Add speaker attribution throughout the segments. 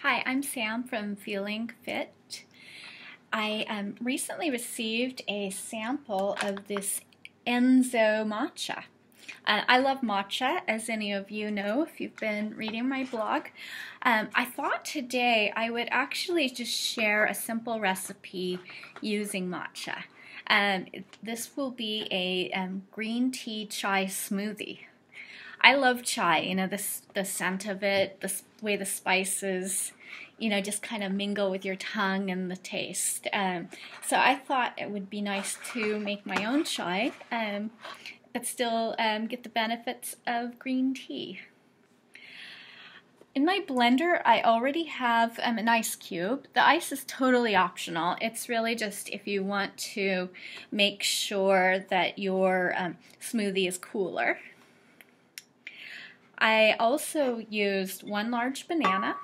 Speaker 1: Hi, I'm Sam from Feeling Fit. I recently received a sample of this Enzo matcha. I love matcha, as any of you know if you've been reading my blog. I thought today I would actually just share a simple recipe using matcha. This will be a green tea chai smoothie. I love chai, the scent of it, the way the spices, just kind of mingle with your tongue and the taste. So I thought it would be nice to make my own chai, but still get the benefits of green tea. In my blender, I already have an ice cube. The ice is totally optional. It's really just if you want to make sure that your smoothie is cooler. I also used one large banana,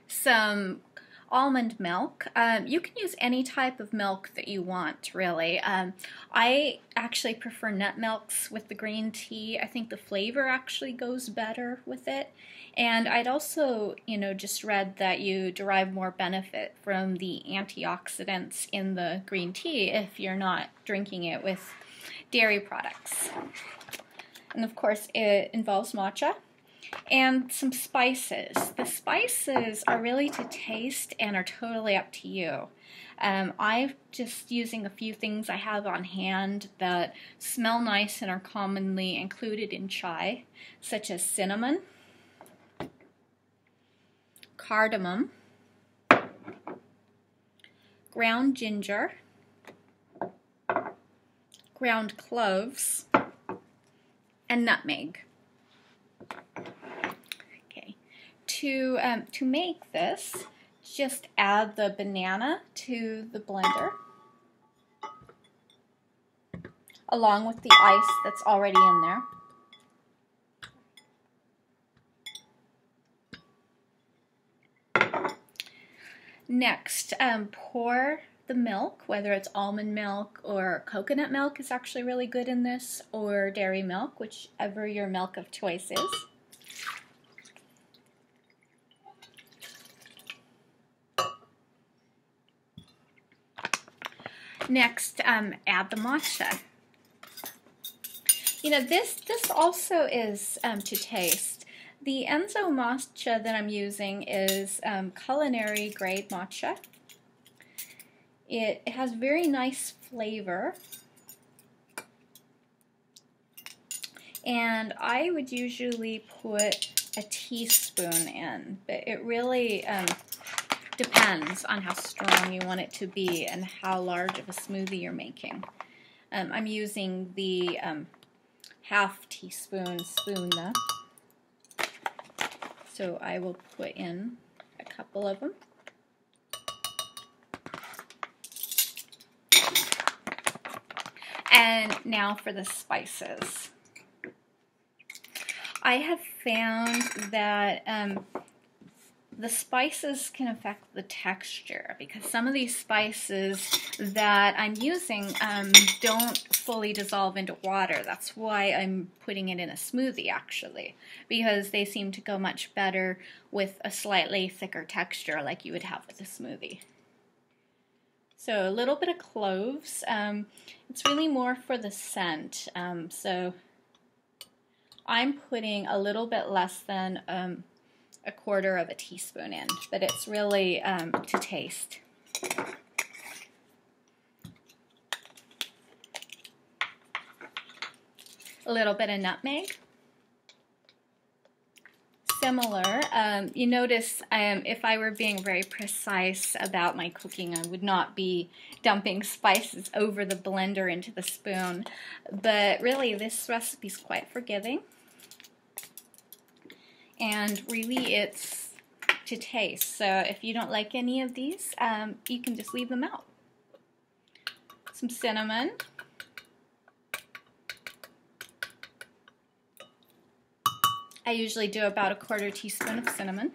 Speaker 1: some almond milk. You can use any type of milk that you want, really. I actually prefer nut milks with the green tea. I think the flavor actually goes better with it. And I'd also, just read that you derive more benefit from the antioxidants in the green tea if you're not drinking it with dairy products. And of course, it involves matcha and some spices. The spices are really to taste and are totally up to you. I'm just using a few things I have on hand that smell nice and are commonly included in chai, such as cinnamon, cardamom, ground ginger, ground cloves, and nutmeg. Okay, to make this, just add the banana to the blender along with the ice that's already in there. Next, pour the milk, whether it's almond milk or coconut milk is actually really good in this, or dairy milk, whichever your milk of choice is. Next, add the matcha. This also is to taste. The Enzo matcha that I'm using is culinary grade matcha. It has very nice flavor, and I would usually put a teaspoon in, but it really depends on how strong you want it to be and how large of a smoothie you're making. I'm using the half teaspoon spoon though, so I will put in a couple of them. And now for the spices. I have found that the spices can affect the texture because some of these spices that I'm using don't fully dissolve into water. That's why I'm putting it in a smoothie actually, because they seem to go much better with a slightly thicker texture like you would have with a smoothie. So a little bit of cloves. It's really more for the scent. So I'm putting a little bit less than a quarter of a teaspoon in, but it's really to taste. A little bit of nutmeg. Similar. You notice if I were being very precise about my cooking, I would not be dumping spices over the blender into the spoon, but really this recipe is quite forgiving, and really it's to taste. So if you don't like any of these, you can just leave them out. Some cinnamon. I usually do about a quarter teaspoon of cinnamon.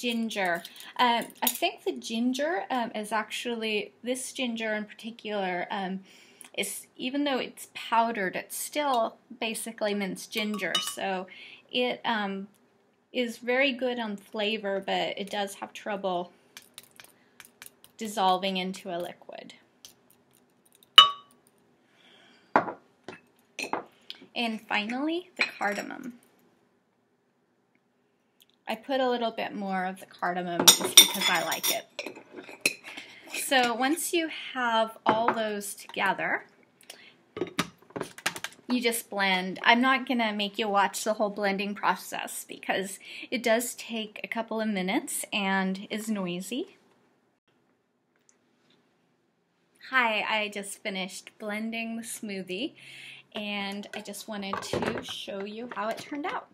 Speaker 1: Ginger. I think the ginger is actually, this ginger in particular, even though it's powdered, it's still basically minced ginger. So it is very good on flavor, but it does have trouble dissolving into a liquid. And finally, the cardamom. I put a little bit more of the cardamom just because I like it. So once you have all those together, you just blend. I'm not going to make you watch the whole blending process because it does take a couple of minutes and is noisy. Hi, I just finished blending the smoothie and I just wanted to show you how it turned out.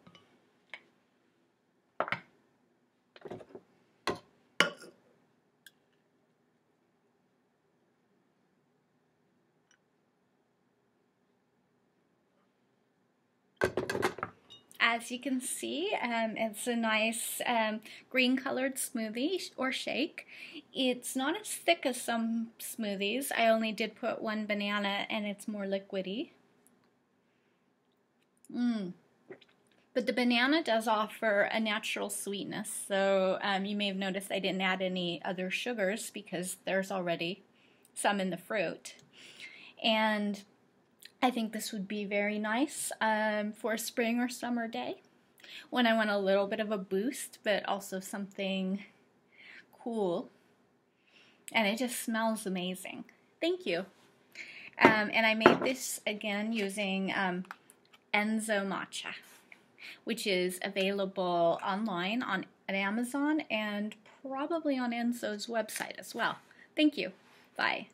Speaker 1: As you can see, it's a nice green colored smoothie or shake. It's not as thick as some smoothies. I only did put one banana and it's more liquidy. But the banana does offer a natural sweetness, so you may have noticed I didn't add any other sugars because there's already some in the fruit. And I think this would be very nice for a spring or summer day when I want a little bit of a boost, but also something cool. And it just smells amazing. Thank you. And I made this again using Enzo Matcha, which is available online at Amazon and probably on Enzo's website as well. Thank you. Bye.